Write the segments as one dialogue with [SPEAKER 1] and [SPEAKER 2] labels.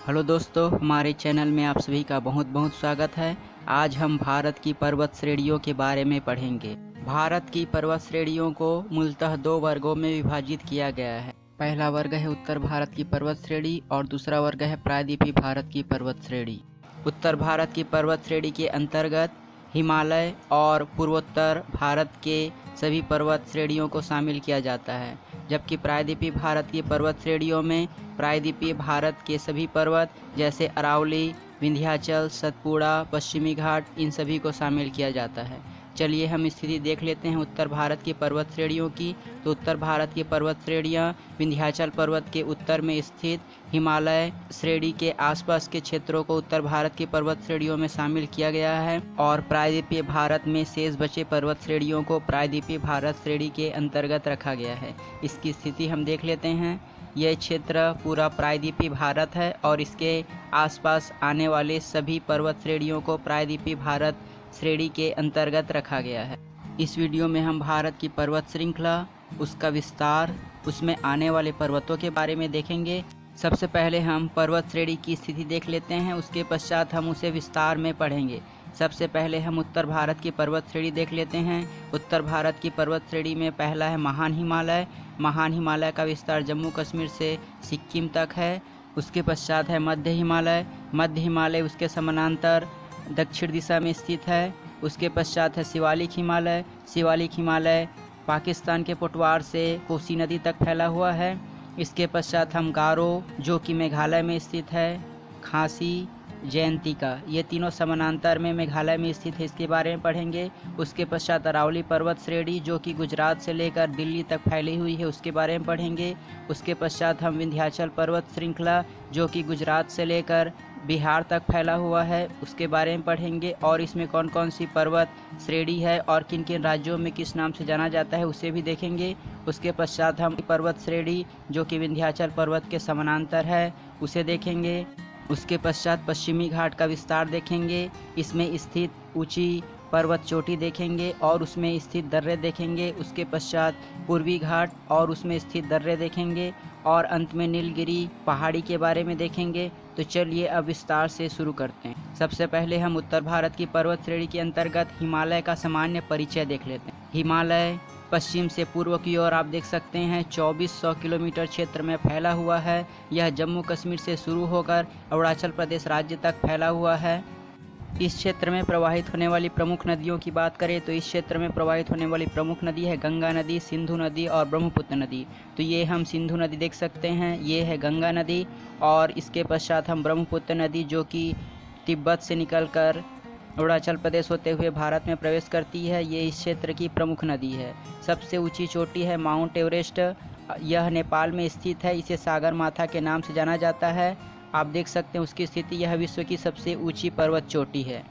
[SPEAKER 1] Hello दोस्तों, हमारे channel में आप सभी का बहुत बहुत स्वागत है। आज हम भारत की पर्वत श्रेणियों के बारे में पढ़ेंगे। भारत की पर्वत श्रेणियों को मूलतः दो वर्गों में विभाजित किया गया है। पहला वर्ग है उत्तर भारत की पर्वत श्रेणी और दूसरा वर्ग है प्रायद्वीपीय भारत की पर्वत श्रेणी। उत्तर भारत की पर्वत श्रेणी के अंतर्गत हिमालय और पूर्वोत्तर भारत के सभी पर्वत श्रेणियों को शामिल किया जाता है, जबकि प्रायद्वीपीय भारत की पर्वत श्रेणियों में प्रायद्वीपीय भारत के सभी पर्वत जैसे अरावली, विंध्याचल, सतपुड़ा, पश्चिमी घाट, इन सभी को शामिल किया जाता है। चलिए हम स्थिति देख लेते हैं उत्तर भारत की पर्वत श्रेणियों की। तो उत्तर भारत की पर्वत श्रेणियाँ विंध्याचल पर्वत के उत्तर में स्थित हिमालय श्रेणी के आसपास के क्षेत्रों को उत्तर भारत की पर्वत श्रेणियों में शामिल किया गया है, और प्रायद्वीपीय भारत में शेष बचे पर्वत श्रेणियों को प्रायद्वीपीय भारत श्रेणी के अंतर्गत रखा गया है। इसकी स्थिति हम देख लेते हैं। यह क्षेत्र पूरा प्रायद्वीपीय भारत है और इसके आसपास आने वाले सभी पर्वत श्रेणियों को प्रायद्वीपीय भारत श्रेणी के अंतर्गत रखा गया है। इस वीडियो में हम भारत की पर्वत श्रृंखला, उसका विस्तार, उसमें आने वाले पर्वतों के बारे में देखेंगे। सबसे पहले हम पर्वत श्रेणी की स्थिति देख लेते हैं, उसके पश्चात हम उसे विस्तार में पढ़ेंगे। सबसे पहले हम उत्तर भारत की पर्वत श्रेणी देख लेते हैं। उत्तर भारत की पर्वत श्रेणी में पहला है महान हिमालय। महान हिमालय का विस्तार जम्मू कश्मीर से सिक्किम तक है। उसके पश्चात है मध्य हिमालय। मध्य हिमालय उसके समानांतर दक्षिण दिशा में स्थित है। उसके पश्चात है शिवालिक हिमालय। शिवालिक हिमालय पाकिस्तान के पुटवार से कोसी नदी तक फैला हुआ है। इसके पश्चात हम गारो, जो कि मेघालय में स्थित है, खासी, जयंतिका, ये तीनों समानांतर में मेघालय में स्थित है, इसके बारे में पढ़ेंगे। उसके पश्चात अरावली पर्वत श्रेणी, जो कि गुजरात से लेकर दिल्ली तक फैली हुई है, उसके बारे में पढ़ेंगे। उसके पश्चात हम विंध्याचल पर्वत श्रृंखला, जो कि गुजरात से लेकर बिहार तक फैला हुआ है, उसके बारे में पढ़ेंगे। और इसमें कौन कौन सी पर्वत श्रेणी है और किन किन राज्यों में किस नाम से जाना जाता है, उसे भी देखेंगे। उसके पश्चात हम पर्वत श्रेणी, जो कि विंध्याचल पर्वत के समानांतर है, उसे देखेंगे। उसके पश्चात पश्चिमी घाट का विस्तार देखेंगे। इसमें स्थित ऊंची पर्वत चोटी देखेंगे और उसमें स्थित दर्रे देखेंगे। उसके पश्चात पूर्वी घाट और उसमें स्थित दर्रे देखेंगे, और अंत में नीलगिरी पहाड़ी के बारे में देखेंगे। तो चलिए अब विस्तार से शुरू करते हैं। सबसे पहले हम उत्तर भारत की पर्वत श्रेणी के अंतर्गत हिमालय का सामान्य परिचय देख लेते हैं। हिमालय पश्चिम से पूर्व की ओर आप देख सकते हैं 2400 किलोमीटर क्षेत्र में फैला हुआ है। यह जम्मू कश्मीर से शुरू होकर अरुणाचल प्रदेश राज्य तक फैला हुआ है। इस क्षेत्र में प्रवाहित होने वाली प्रमुख नदियों की बात करें तो इस क्षेत्र में प्रवाहित होने वाली प्रमुख नदी है गंगा नदी, सिंधु नदी और ब्रह्मपुत्र नदी। तो ये हम सिंधु नदी देख सकते हैं, ये है गंगा नदी, और इसके पश्चात हम ब्रह्मपुत्र नदी, जो कि तिब्बत से निकलकर अरुणाचल प्रदेश होते हुए भारत में प्रवेश करती है, ये इस क्षेत्र की प्रमुख नदी है। सबसे ऊंची चोटी है माउंट एवरेस्ट। यह नेपाल में स्थित है, इसे सागर माथा के नाम से जाना जाता है। आप देख सकते हैं उसकी स्थिति, यह विश्व की सबसे ऊंची पर्वत चोटी है।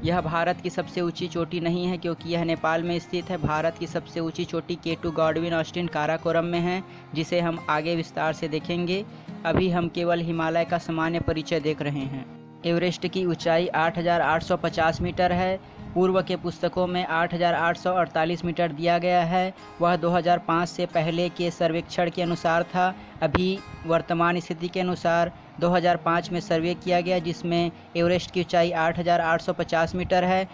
[SPEAKER 1] यह भारत की सबसे ऊंची चोटी नहीं है, क्योंकि यह नेपाल में स्थित है। भारत की सबसे ऊंची चोटी K2 गॉडविन ऑस्टिन काराकोरम में है, जिसे हम आगे विस्तार से देखेंगे। अभी हम केवल हिमालय का सामान्य परिचय देख रहे हैं। एवरेस्ट की ऊंचाई 8,850 मीटर है। पूर्व के पुस्तकों में 8,848 मीटर दिया गया है। वह 2005 से पहले के सर्वेक्षण के अनुसार था। अभी वर्तमान स्थिति के अनुसार 2005 में सर्वे किया गया, जिसमें एवरेस्ट की ऊंचाई 8,850 मीटर है।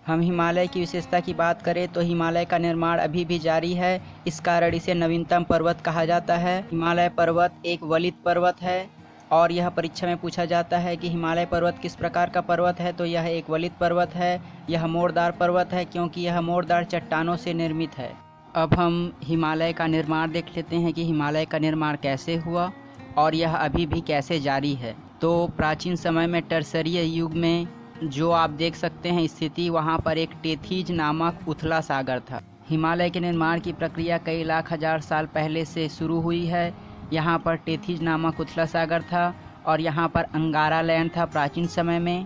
[SPEAKER 1] हम हिमालय की विशेषता की बात करें तो हिमालय का निर्माण अभी भी जारी है, इस कारण इसे नवीनतम पर्वत कहा जाता है। हिमालय पर्वत एक वलित पर्वत है, और यह परीक्षा में पूछा जाता है कि हिमालय पर्वत किस प्रकार का पर्वत है, तो यह एक वलित पर्वत है। यह मोड़दार पर्वत है, क्योंकि यह मोड़दार चट्टानों से निर्मित है। अब हम हिमालय का निर्माण देख लेते हैं कि हिमालय का निर्माण कैसे हुआ और यह अभी भी कैसे जारी है। तो प्राचीन समय में टर्सरीय युग में जो आप देख सकते हैं स्थिति, वहाँ पर एक टेथिज नामक उथला सागर था। हिमालय के निर्माण की प्रक्रिया कई लाख हजार साल पहले से शुरू हुई है। यहाँ पर टेथिज नामक उथला सागर था, और यहाँ पर अंगारा लैंड था प्राचीन समय में,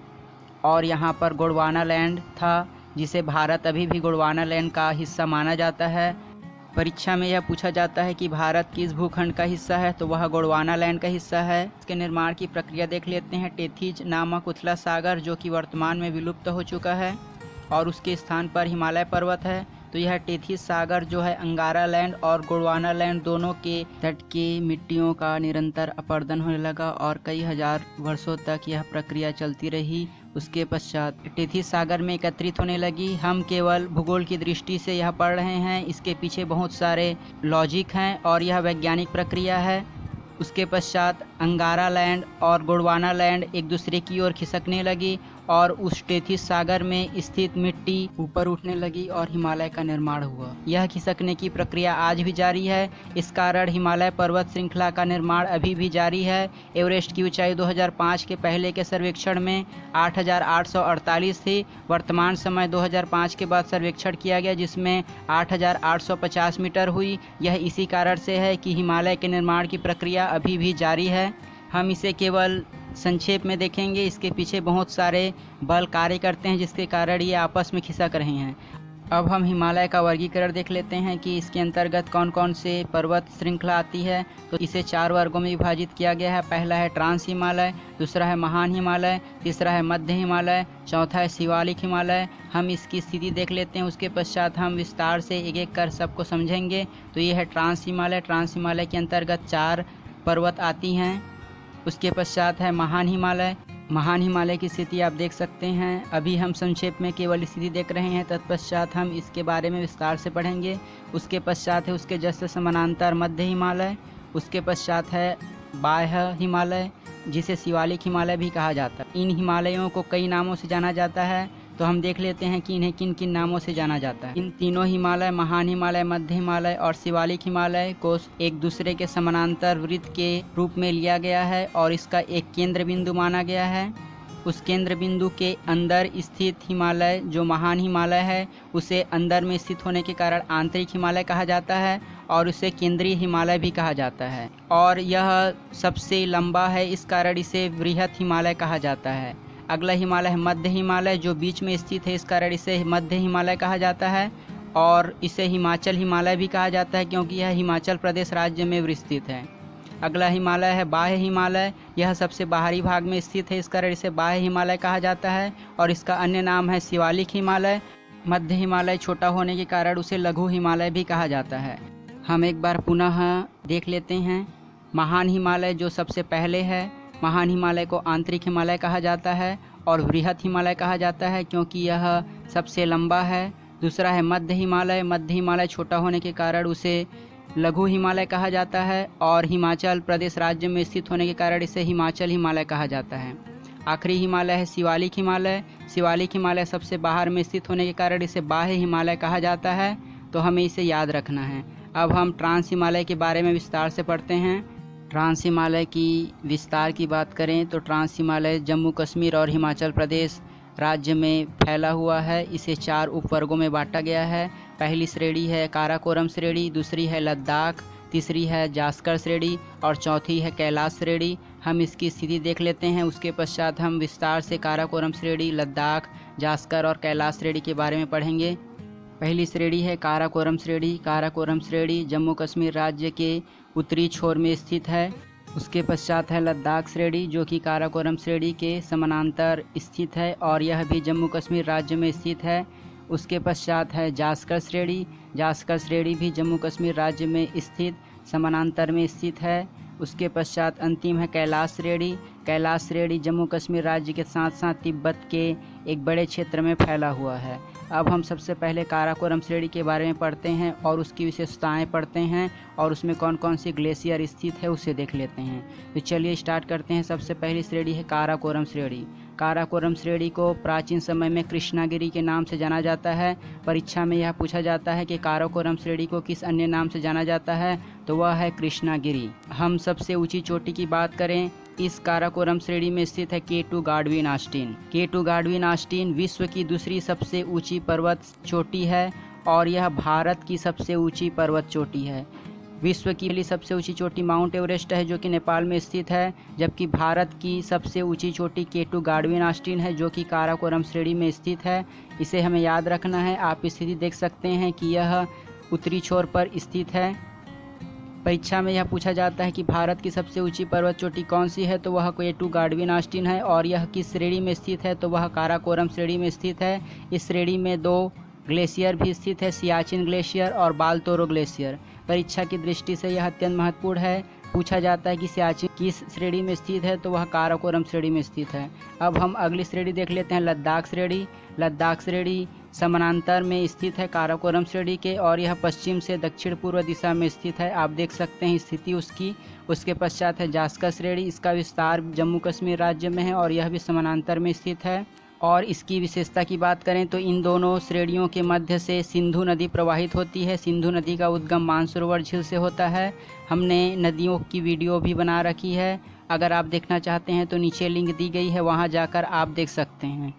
[SPEAKER 1] और यहाँ पर गोंडवाना लैंड था, जिसे भारत अभी भी गोंडवाना लैंड का हिस्सा माना जाता है। परीक्षा में यह पूछा जाता है कि भारत किस भूखंड का हिस्सा है, तो वह गोंडवाना लैंड का हिस्सा है। इसके निर्माण की प्रक्रिया देख लेते हैं। टेथिज नामक उथला सागर, जो कि वर्तमान में विलुप्त हो चुका है, और उसके स्थान पर हिमालय पर्वत है। तो यह टेथिस सागर जो है अंगारा लैंड और गोंडवाना लैंड दोनों के तट के मिट्टियों का निरंतर अपरदन होने लगा और कई हजार वर्षों तक यह प्रक्रिया चलती रही। उसके पश्चात टेथिस सागर में एकत्रित होने लगी। हम केवल भूगोल की दृष्टि से यह पढ़ रहे हैं, इसके पीछे बहुत सारे लॉजिक हैं और यह वैज्ञानिक प्रक्रिया है। उसके पश्चात अंगारा लैंड और गोंडवाना लैंड एक दूसरे की ओर खिसकने लगी और उस टेथिस सागर में स्थित मिट्टी ऊपर उठने लगी और हिमालय का निर्माण हुआ। यह खिसकने की प्रक्रिया आज भी जारी है। इस कारण हिमालय पर्वत श्रृंखला का निर्माण अभी भी जारी है। एवरेस्ट की ऊंचाई 2005 के पहले के सर्वेक्षण में 8,848 थी। वर्तमान समय 2005 के बाद सर्वेक्षण किया गया जिसमें 8,850 मीटर हुई। यह इसी कारण से है कि हिमालय के निर्माण की प्रक्रिया अभी भी जारी है। हम इसे केवल संक्षेप में देखेंगे। इसके पीछे बहुत सारे बल कार्य करते हैं जिसके कारण ये आपस में खिसक रहे हैं। अब हम हिमालय का वर्गीकरण देख लेते हैं कि इसके अंतर्गत कौन कौन से पर्वत श्रृंखला आती है। तो इसे 4 वर्गों में विभाजित किया गया है। पहला है ट्रांस हिमालय, दूसरा है महान हिमालय, तीसरा है मध्य हिमालय, चौथा है शिवालिक हिमालय। हम इसकी स्थिति देख लेते हैं, उसके पश्चात हम विस्तार से एक एक कर सबको समझेंगे। तो ये है ट्रांस हिमालय। ट्रांस हिमालय के अंतर्गत 4 पर्वत आती हैं। उसके पश्चात है महान हिमालय। महान हिमालय की स्थिति आप देख सकते हैं। अभी हम संक्षेप में केवल स्थिति देख रहे हैं, तत्पश्चात हम इसके बारे में विस्तार से पढ़ेंगे। उसके पश्चात है उसके जस्ट समानांतर मध्य हिमालय। उसके पश्चात है बाह्य हिमालय जिसे शिवालिक हिमालय भी कहा जाता है। इन हिमालयों को कई नामों से जाना जाता है, तो हम देख लेते हैं कि इन्हें किन किन नामों से जाना जाता है। इन तीनों हिमालय महान हिमालय, मध्य हिमालय और शिवालिक हिमालय को एक दूसरे के समानांतर वृत्त के रूप में लिया गया है और इसका एक केंद्र बिंदु माना गया है। उस केंद्र बिंदु के अंदर स्थित हिमालय जो महान हिमालय है उसे अंदर में स्थित होने के कारण आंतरिक हिमालय कहा जाता है और उसे केंद्रीय हिमालय भी कहा जाता है। और यह सबसे लंबा है, इस कारण इसे वृहत हिमालय कहा जाता है। अगला हिमालय है मध्य हिमालय जो बीच में स्थित है, इस कारण इसे मध्य हिमालय कहा जाता है और इसे हिमाचल हिमालय भी कहा जाता है क्योंकि यह हिमाचल प्रदेश राज्य में विस्तृत है। अगला हिमालय है बाह्य हिमालय। यह सबसे बाहरी भाग में स्थित है, इस कारण इसे बाह्य हिमालय कहा जाता है और इसका अन्य नाम है शिवालिक हिमालय। मध्य हिमालय छोटा होने के कारण उसे लघु हिमालय भी कहा जाता है। हम एक बार पुनः देख लेते हैं। महान हिमालय जो सबसे पहले है, महान हिमालय को आंतरिक हिमालय कहा जाता है और वृहत हिमालय कहा जाता है क्योंकि यह सबसे लंबा है। दूसरा है मध्य हिमालय। मध्य हिमालय छोटा होने के कारण उसे लघु हिमालय कहा जाता है और हिमाचल प्रदेश राज्य में स्थित होने के कारण इसे हिमाचल हिमालय कहा जाता है। आखिरी हिमालय है शिवालिक हिमालय। शिवालिक हिमालय सबसे बाहर में स्थित होने के कारण इसे बाह्य हिमालय कहा जाता है, तो हमें इसे याद रखना है। अब हम ट्रांस हिमालय के बारे में विस्तार से पढ़ते हैं। ट्रांस हिमालय की विस्तार की बात करें तो ट्रांस हिमालय जम्मू कश्मीर और हिमाचल प्रदेश राज्य में फैला हुआ है। इसे 4 उपवर्गों में बांटा गया है। पहली श्रेणी है काराकोरम श्रेणी, दूसरी है लद्दाख, तीसरी है जास्कर श्रेणी और चौथी है कैलाश श्रेणी। हम इसकी स्थिति देख लेते हैं, उसके पश्चात हम विस्तार से काराकोरम श्रेणी, लद्दाख, जास्कर और कैलाश श्रेणी के बारे में पढ़ेंगे। पहली श्रेणी है काराकोरम श्रेणी। काराकोरम श्रेणी जम्मू कश्मीर राज्य के उत्तरी छोर में स्थित है। उसके पश्चात है लद्दाख श्रेणी जो कि काराकोरम श्रेणी के समानांतर स्थित है और यह भी जम्मू कश्मीर राज्य में स्थित है। उसके पश्चात है जास्कर श्रेणी। जास्कर श्रेणी भी जम्मू कश्मीर राज्य में स्थित समानांतर में स्थित है। उसके पश्चात अंतिम है कैलाश श्रेणी। कैलाश श्रेणी जम्मू कश्मीर राज्य के साथ साथ तिब्बत के एक बड़े क्षेत्र में फैला हुआ है। अब हम सबसे पहले काराकोरम श्रेणी के बारे में पढ़ते हैं और उसकी विशेषताएं पढ़ते हैं और उसमें कौन कौन सी ग्लेशियर स्थित है उसे देख लेते हैं। तो चलिए स्टार्ट करते हैं। सबसे पहली श्रेणी है काराकोरम श्रेणी। काराकोरम श्रेणी को प्राचीन समय में कृष्णागिरी के नाम से जाना जाता है। परीक्षा में यह पूछा जाता है कि काराकोरम श्रेणी को किस अन्य नाम से जाना जाता है, तो वह है कृष्णागिरी। हम सबसे ऊंची चोटी की बात करें, इस काराकोरम श्रेणी में स्थित है K2 गाडविन आस्टीन। K2 गाडविन आस्टीन विश्व की दूसरी सबसे ऊंची पर्वत चोटी है और यह भारत की सबसे ऊंची पर्वत चोटी है। विश्व की पहली सबसे ऊंची चोटी माउंट एवरेस्ट है जो कि नेपाल में स्थित है, जबकि भारत की सबसे ऊंची चोटी K2 गाडविन आस्टीन है जो कि काराकोरम श्रेणी में स्थित है। इसे हमें याद रखना है। आप स्थिति देख सकते हैं कि यह उत्तरी छोर पर स्थित है। परीक्षा में यह पूछा जाता है कि भारत की सबसे ऊंची पर्वत चोटी कौन सी है, तो वह K2 गाडविन आस्टीन है और यह किस श्रेणी में स्थित है, तो वह काराकोरम श्रेणी में स्थित है। इस श्रेणी में 2 ग्लेशियर भी स्थित है, सियाचिन ग्लेशियर और बालतोरो ग्लेशियर। परीक्षा की दृष्टि से यह अत्यंत महत्वपूर्ण है। पूछा जाता है कि सियाचिन किस श्रेणी में स्थित है, तो वह काराकोरम श्रेणी में स्थित है। अब हम अगली श्रेणी देख लेते हैं, लद्दाख श्रेणी। लद्दाख श्रेणी समानांतर में स्थित है काराकोरम श्रेणी के, और यह पश्चिम से दक्षिण पूर्व दिशा में स्थित है। आप देख सकते हैं स्थिति उसकी। उसके पश्चात है जास्कर श्रेणी। इसका विस्तार जम्मू कश्मीर राज्य में है और यह भी समानांतर में स्थित है। और इसकी विशेषता की बात करें तो इन दोनों श्रेणियों के मध्य से सिंधु नदी प्रवाहित होती है। सिंधु नदी का उद्गम मानसरोवर झील से होता है। हमने नदियों की वीडियो भी बना रखी है, अगर आप देखना चाहते हैं तो नीचे लिंक दी गई है, वहां जाकर आप देख सकते हैं।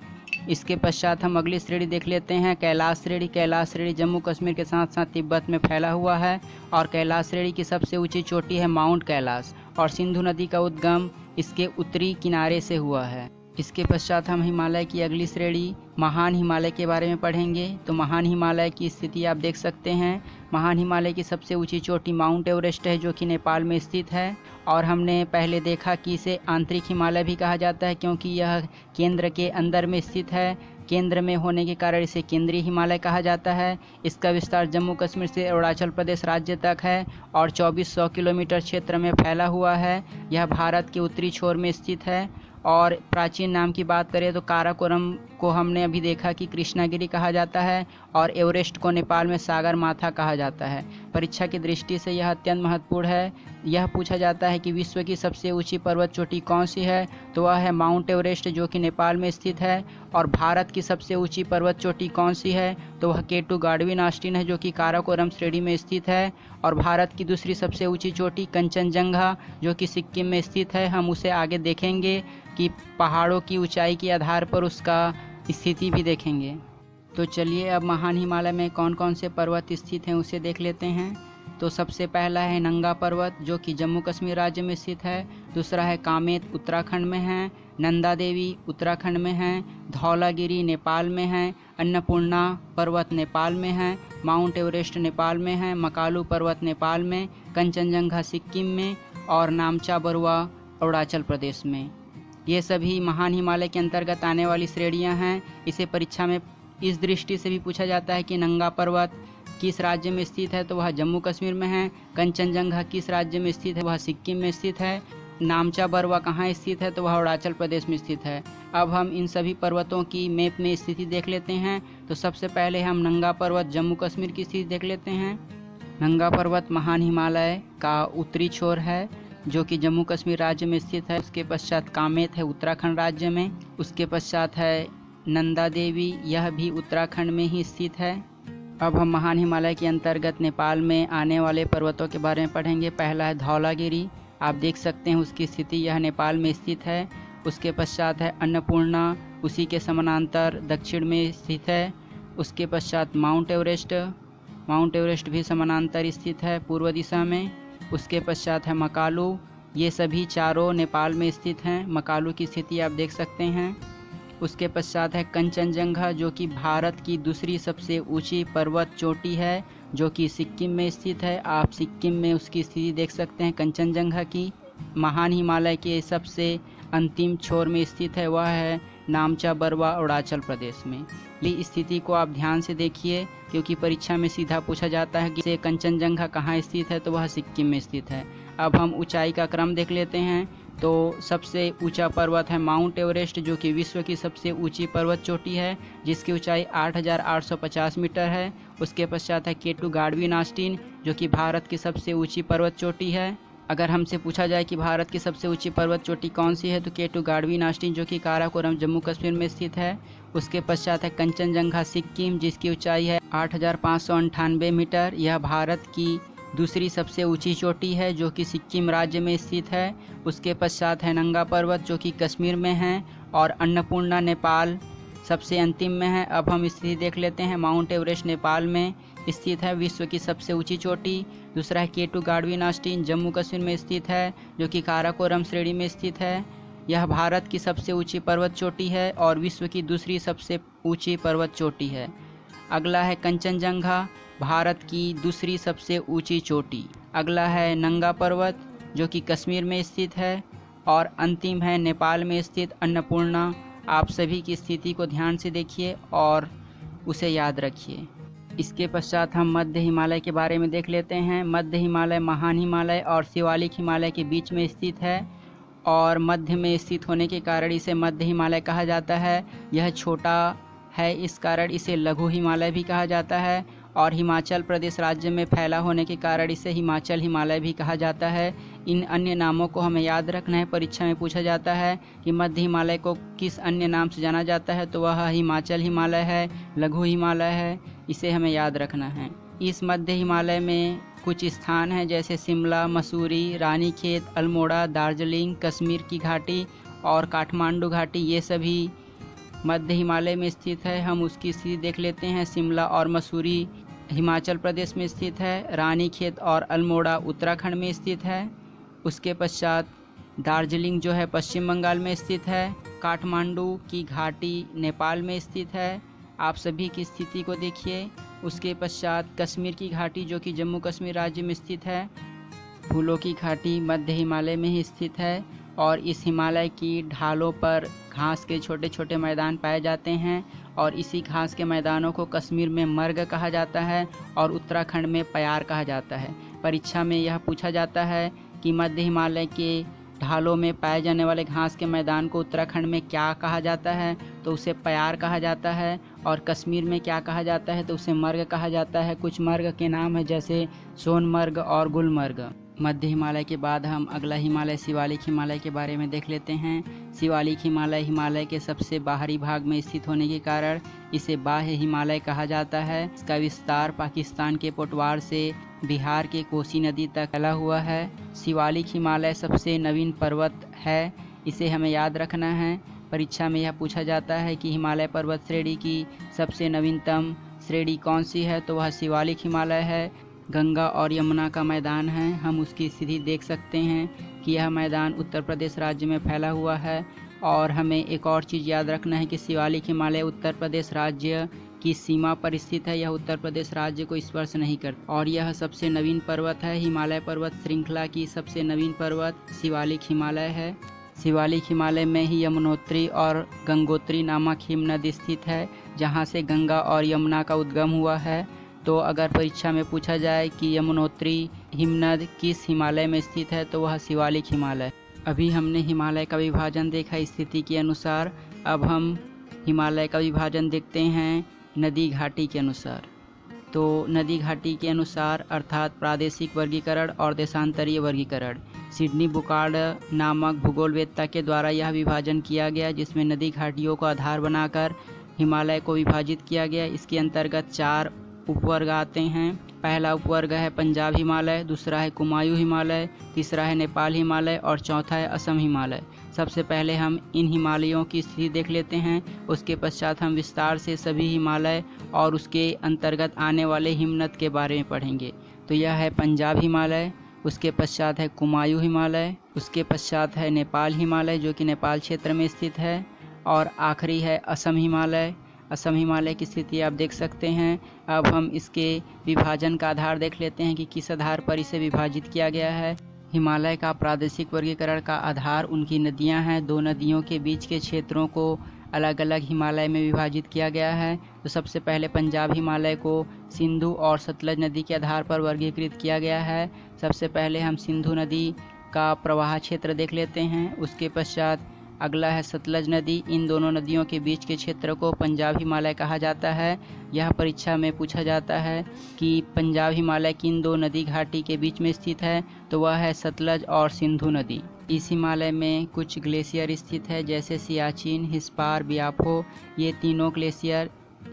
[SPEAKER 1] इसके पश्चात हम अगली श्रेणी देख लेते हैं, कैलाश श्रेणी। कैलाश श्रेणी जम्मू कश्मीर के साथ साथ तिब्बत में फैला हुआ है और कैलाश श्रेणी की सबसे ऊंची चोटी है माउंट कैलाश, और सिंधु नदी का उद्गम इसके उत्तरी किनारे से हुआ है। इसके पश्चात हम हिमालय की अगली श्रेणी महान हिमालय के बारे में पढ़ेंगे। तो महान हिमालय की स्थिति आप देख सकते हैं। महान हिमालय की सबसे ऊंची चोटी माउंट एवरेस्ट है, जो कि नेपाल में स्थित है। और हमने पहले देखा कि इसे आंतरिक हिमालय भी कहा जाता है, क्योंकि यह केंद्र के अंदर में स्थित है। केंद्र में होने के कारण इसे केंद्रीय हिमालय कहा जाता है। इसका विस्तार जम्मू कश्मीर से अरुणाचल प्रदेश राज्य तक है और 2400 किलोमीटर क्षेत्र में फैला हुआ है। यह भारत के उत्तरी छोर में स्थित है। और प्राचीन नाम की बात करें तो काराकोरम को हमने अभी देखा कि कृष्णागिरी कहा जाता है, और एवरेस्ट को नेपाल में सागर माथा कहा जाता है। परीक्षा की दृष्टि से यह अत्यंत महत्वपूर्ण है। यह पूछा जाता है कि विश्व की सबसे ऊंची पर्वत चोटी कौन सी है, तो वह है माउंट एवरेस्ट, जो कि नेपाल में स्थित है। और भारत की सबसे ऊंची पर्वत चोटी कौन सी है, तो वह K2 गाडविन ऑस्टिन है, जो कि काराकोरम श्रेणी में स्थित है। और भारत की दूसरी सबसे ऊंची चोटी कंचनजंगा, जो कि सिक्किम में स्थित है। हम उसे आगे देखेंगे कि पहाड़ों की ऊंचाई के आधार पर उसका स्थिति भी देखेंगे। तो चलिए अब महान हिमालय में कौन कौन से पर्वत स्थित हैं उसे देख लेते हैं। तो सबसे पहला है नंगा पर्वत, जो कि जम्मू कश्मीर राज्य में स्थित है। दूसरा है कामेत, उत्तराखंड में है। नंदा देवी उत्तराखंड में है। धौलागिरी नेपाल में है। अन्नपूर्णा पर्वत नेपाल में है। माउंट एवरेस्ट नेपाल में है। मकालू पर्वत नेपाल में। कंचनजंगा सिक्किम में और नामचा बरुआ अरुणाचल प्रदेश में। ये सभी महान हिमालय के अंतर्गत आने वाली श्रेणियां हैं। इसे परीक्षा में इस दृष्टि से भी पूछा जाता है कि नंगा पर्वत किस राज्य में स्थित है, तो वह जम्मू कश्मीर में है। कंचनजंगा किस राज्य में स्थित है, वह सिक्किम में स्थित है। नामचा बरुआ कहाँ स्थित है, तो वह अरुणाचल प्रदेश में स्थित है। अब हम इन सभी पर्वतों की मैप में स्थिति देख लेते हैं। तो सबसे पहले हम नंगा पर्वत जम्मू कश्मीर की स्थिति देख लेते हैं। नंगा पर्वत महान हिमालय का उत्तरी छोर है, जो कि जम्मू कश्मीर राज्य में स्थित है। उसके पश्चात कामेत है उत्तराखंड राज्य में। उसके पश्चात है नंदा देवी, यह भी उत्तराखंड में ही स्थित है। अब हम महान हिमालय के अंतर्गत नेपाल में आने वाले पर्वतों के बारे में पढ़ेंगे। पहला है धौलागिरी, आप देख सकते हैं उसकी स्थिति, यह नेपाल में स्थित है। उसके पश्चात है अन्नपूर्णा, उसी के समानांतर दक्षिण में स्थित है। उसके पश्चात माउंट एवरेस्ट भी समानांतर स्थित है पूर्व दिशा में। उसके पश्चात है मकालू, ये सभी चारों नेपाल में स्थित हैं। मकालू की स्थिति आप देख सकते हैं। उसके पश्चात है कंचनजंगा, जो कि भारत की दूसरी सबसे ऊंची पर्वत चोटी है, जो कि सिक्किम में स्थित है। आप सिक्किम में उसकी स्थिति देख सकते हैं कंचनजंगा की। महान हिमालय के सबसे अंतिम छोर में स्थित है, वह है नामचा बरुआ अरुणाचल प्रदेश में। इस स्थिति को आप ध्यान से देखिए, क्योंकि परीक्षा में सीधा पूछा जाता है कि कंचनजंगा कहाँ स्थित है, तो वह सिक्किम में स्थित है। अब हम ऊंचाई का क्रम देख लेते हैं। तो सबसे ऊंचा पर्वत है माउंट एवरेस्ट, जो कि विश्व की सबसे ऊंची पर्वत चोटी है, जिसकी ऊंचाई 8,850 मीटर है। उसके पश्चात है K2 गाडविन ऑस्टिन, जो कि भारत की सबसे ऊंची पर्वत चोटी है। अगर हमसे पूछा जाए कि भारत की सबसे ऊंची पर्वत चोटी कौन सी है, तो K2 गाडविन ऑस्टिन, जो कि काराकोरम जम्मू कश्मीर में स्थित है। उसके पश्चात है कंचनजंगा सिक्किम, जिसकी ऊंचाई है 8,598 मीटर। यह भारत की दूसरी सबसे ऊंची चोटी है, जो कि सिक्किम राज्य में स्थित है। उसके पश्चात है नंगा पर्वत, जो कि कश्मीर में है। और अन्नपूर्णा नेपाल सबसे अंतिम में है। अब हम स्थिति देख लेते हैं। माउंट एवरेस्ट नेपाल में स्थित है, विश्व की सबसे ऊंची चोटी। दूसरा है K2 गाडविन ऑस्टिन, जम्मू कश्मीर में स्थित है, जो कि काराकोरम श्रेणी में स्थित है। यह भारत की सबसे ऊंची पर्वत चोटी है और विश्व की दूसरी सबसे ऊंची पर्वत चोटी है। अगला है कंचनजंगा, भारत की दूसरी सबसे ऊंची चोटी। अगला है नंगा पर्वत, जो कि कश्मीर में स्थित है। और अंतिम है नेपाल में स्थित अन्नपूर्णा। आप सभी की स्थिति को ध्यान से देखिए और उसे याद रखिए। इसके पश्चात हम मध्य हिमालय के बारे में देख लेते हैं। मध्य हिमालय महान हिमालय और शिवालिक हिमालय के बीच में स्थित है और मध्य में स्थित होने के कारण इसे मध्य हिमालय कहा जाता है। यह छोटा है, इस कारण इसे लघु हिमालय भी कहा जाता है और हिमाचल प्रदेश राज्य में फैला होने के कारण इसे हिमाचल हिमालय भी कहा जाता है। इन अन्य नामों को हमें याद रखना है। परीक्षा में पूछा जाता है कि मध्य हिमालय को किस अन्य नाम से जाना जाता है, तो वह हिमाचल हिमालय है, लघु हिमालय है, इसे हमें याद रखना है। इस मध्य हिमालय में कुछ स्थान हैं जैसे शिमला, मसूरी, रानीखेत, अल्मोड़ा, दार्जिलिंग, कश्मीर की घाटी और काठमांडू घाटी, ये सभी मध्य हिमालय में स्थित है। हम उसकी स्थिति देख लेते हैं। शिमला और मसूरी हिमाचल प्रदेश में स्थित है, रानीखेत और अल्मोड़ा उत्तराखंड में स्थित है। उसके पश्चात दार्जिलिंग जो है पश्चिम बंगाल में स्थित है। काठमांडू की घाटी नेपाल में स्थित है। आप सभी की स्थिति को देखिए। उसके पश्चात कश्मीर की घाटी जो कि जम्मू कश्मीर राज्य में स्थित है। फूलों की घाटी मध्य हिमालय में ही स्थित है और इस हिमालय की ढालों पर घास के छोटे छोटे मैदान पाए जाते हैं और इसी घास के मैदानों को कश्मीर में मर्ग कहा जाता है और उत्तराखंड में प्यार कहा जाता है। परीक्षा में यह पूछा जाता है कि मध्य हिमालय के ढालों में पाए जाने वाले घास के मैदान को उत्तराखंड में क्या कहा जाता है, तो उसे प्यार कहा जाता है और कश्मीर में क्या कहा जाता है, तो उसे मर्ग कहा जाता है। कुछ मर्ग के नाम है जैसे सोनमर्ग और गुलमर्ग। मध्य हिमालय के बाद हम अगला हिमालय शिवालिक हिमालय के बारे में देख लेते हैं। शिवालिक हिमालय हिमालय के सबसे बाहरी भाग में स्थित होने के कारण इसे बाह्य हिमालय कहा जाता है। इसका विस्तार पाकिस्तान के पोटवार से बिहार के कोसी नदी तक फैला हुआ है। शिवालिक हिमालय सबसे नवीन पर्वत है, इसे हमें याद रखना है। परीक्षा में यह पूछा जाता है कि हिमालय पर्वत श्रेणी की सबसे नवीनतम श्रेणी कौन सी है, तो वह शिवालिक हिमालय है। गंगा और यमुना का मैदान है। हम उसकी स्थिति देख सकते हैं कि यह मैदान उत्तर प्रदेश राज्य में फैला हुआ है। और हमें एक और चीज़ याद रखना है कि शिवालिक हिमालय उत्तर प्रदेश राज्य की सीमा पर स्थित है। यह उत्तर प्रदेश राज्य को स्पर्श नहीं करता और यह सबसे नवीन पर्वत है। हिमालय पर्वत श्रृंखला की सबसे नवीन पर्वत शिवालिक हिमालय है। शिवालिक हिमालय में ही यमुनोत्री और गंगोत्री नामक हिमनद स्थित है, जहाँ से गंगा और यमुना का उद्गम हुआ है। तो अगर परीक्षा में पूछा जाए कि यमुनोत्री हिमनद किस हिमालय में स्थित है, तो वह शिवालिक हिमालय। अभी हमने हिमालय का विभाजन देखा स्थिति के अनुसार। अब हम हिमालय का विभाजन देखते हैं नदी घाटी के अनुसार। तो नदी घाटी के अनुसार अर्थात प्रादेशिक वर्गीकरण और देशांतरीय वर्गीकरण सिडनी बुकार्ड नामक भूगोलवेत्ता के द्वारा यह विभाजन किया गया, जिसमें नदी घाटियों को आधार बनाकर हिमालय को विभाजित किया गया। इसके अंतर्गत 4 उपवर्ग आते हैं। पहला उपवर्ग है पंजाब हिमालय, दूसरा है कुमायूं हिमालय, तीसरा है नेपाल हिमालय और चौथा है असम हिमालय। सबसे पहले हम इन हिमालयों की स्थिति देख लेते हैं। उसके पश्चात हम विस्तार से सभी हिमालय और उसके अंतर्गत आने वाले हिमनद के बारे में पढ़ेंगे। तो यह है पंजाब हिमालय, उसके पश्चात है कुमायूं हिमालय, उसके पश्चात है नेपाल हिमालय जो कि नेपाल क्षेत्र में स्थित है, और आखिरी है असम हिमालय। असम हिमालय की स्थिति आप देख सकते हैं। अब हम इसके विभाजन का आधार देख लेते हैं कि किस आधार पर इसे विभाजित किया गया है। हिमालय का प्रादेशिक वर्गीकरण का आधार उनकी नदियां हैं। 2 नदियों के बीच के क्षेत्रों को अलग अलग हिमालय में विभाजित किया गया है। तो सबसे पहले पंजाब हिमालय को सिंधु और सतलज नदी के आधार पर वर्गीकृत किया गया है। सबसे पहले हम सिंधु नदी का प्रवाह क्षेत्र देख लेते हैं। उसके पश्चात अगला है सतलज नदी। इन दोनों नदियों के बीच के क्षेत्र को पंजाब हिमालय कहा जाता है। यह परीक्षा में पूछा जाता है कि पंजाब हिमालय किन 2 नदी घाटी के बीच में स्थित है, तो वह है सतलज और सिंधु नदी। इस हिमालय में कुछ ग्लेशियर स्थित है जैसे सियाचिन, हिस्पार, बियाफो। ये तीनों ग्लेशियर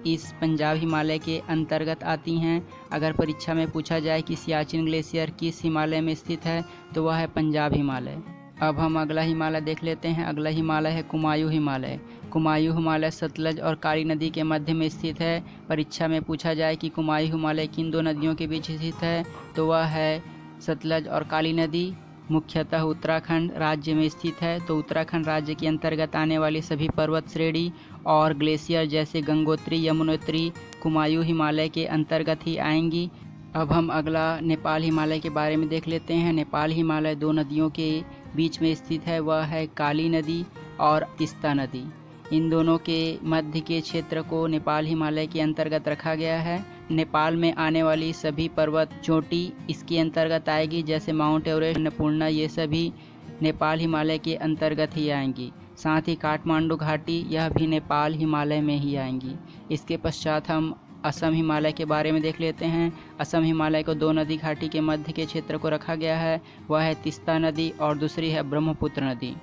[SPEAKER 1] इस पंजाब हिमालय के अंतर्गत आती हैं। अगर परीक्षा में पूछा जाए कि सियाचिन ग्लेशियर किस हिमालय में स्थित है, तो वह है पंजाब हिमालय। अब हम अगला हिमालय देख लेते हैं। अगला हिमालय है कुमायूं हिमालय। कुमायूं हिमालय सतलज और काली नदी के मध्य में स्थित है। परीक्षा में पूछा जाए कि कुमायूं हिमालय किन 2 नदियों के बीच स्थित है, तो वह है सतलज और काली नदी। मुख्यतः उत्तराखंड राज्य में स्थित है। तो उत्तराखंड राज्य के अंतर्गत आने वाली सभी पर्वत श्रेणी और ग्लेशियर जैसे गंगोत्री, यमुनोत्री कुमायूं हिमालय के अंतर्गत ही आएंगी। अब हम अगला नेपाल हिमालय के बारे में देख लेते हैं। नेपाल हिमालय 2 नदियों के बीच में स्थित है, वह है काली नदी और तिस्ता नदी। इन दोनों के मध्य के क्षेत्र को नेपाल हिमालय के अंतर्गत रखा गया है। नेपाल में आने वाली सभी पर्वत चोटी इसके अंतर्गत आएगी, जैसे माउंट एवरेस्ट, अन्नपूर्णा, ये सभी नेपाल हिमालय के अंतर्गत ही आएंगी। साथ ही काठमांडू घाटी यह भी नेपाल हिमालय में ही आएंगी। इसके पश्चात हम असम हिमालय के बारे में देख लेते हैं। असम हिमालय को दो नदी घाटी के मध्य के क्षेत्र को रखा गया है, वह है तीस्ता नदी और दूसरी है ब्रह्मपुत्र नदी।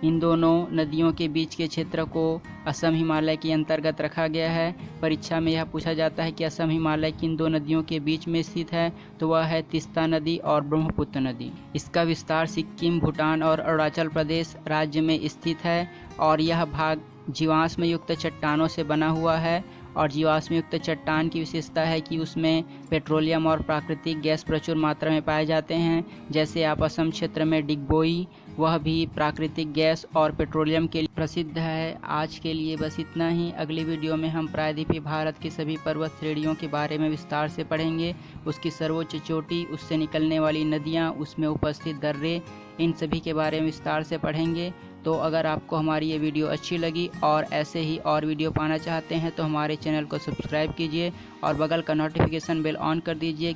[SPEAKER 1] इन दोनों नदियों के बीच के क्षेत्र को असम हिमालय के अंतर्गत रखा गया है। परीक्षा में यह पूछा जाता है कि असम हिमालय किन दो नदियों के बीच में स्थित है, तो वह है तीस्ता नदी और ब्रह्मपुत्र नदी। इसका विस्तार सिक्किम, भूटान और अरुणाचल प्रदेश राज्य में स्थित है और यह भाग जीवाश्म युक्त चट्टानों से बना हुआ है। और जीवाश्म युक्त चट्टान की विशेषता है कि उसमें पेट्रोलियम और प्राकृतिक गैस प्रचुर मात्रा में पाए जाते हैं। जैसे आप असम क्षेत्र में डिगबोई, वह भी प्राकृतिक गैस और पेट्रोलियम के लिए प्रसिद्ध है। आज के लिए बस इतना ही। अगली वीडियो में हम प्रायद्वीपीय भारत की सभी पर्वत श्रेणियों के बारे में विस्तार से पढ़ेंगे। उसकी सर्वोच्च चोटी, उससे निकलने वाली नदियाँ, उसमें उपस्थित दर्रे, इन सभी के बारे में विस्तार से पढ़ेंगे। तो अगर आपको हमारी ये वीडियो अच्छी लगी और ऐसे ही और वीडियो पाना चाहते हैं तो हमारे चैनल को सब्सक्राइब कीजिए और बगल का नोटिफिकेशन बेल ऑन कर दीजिए।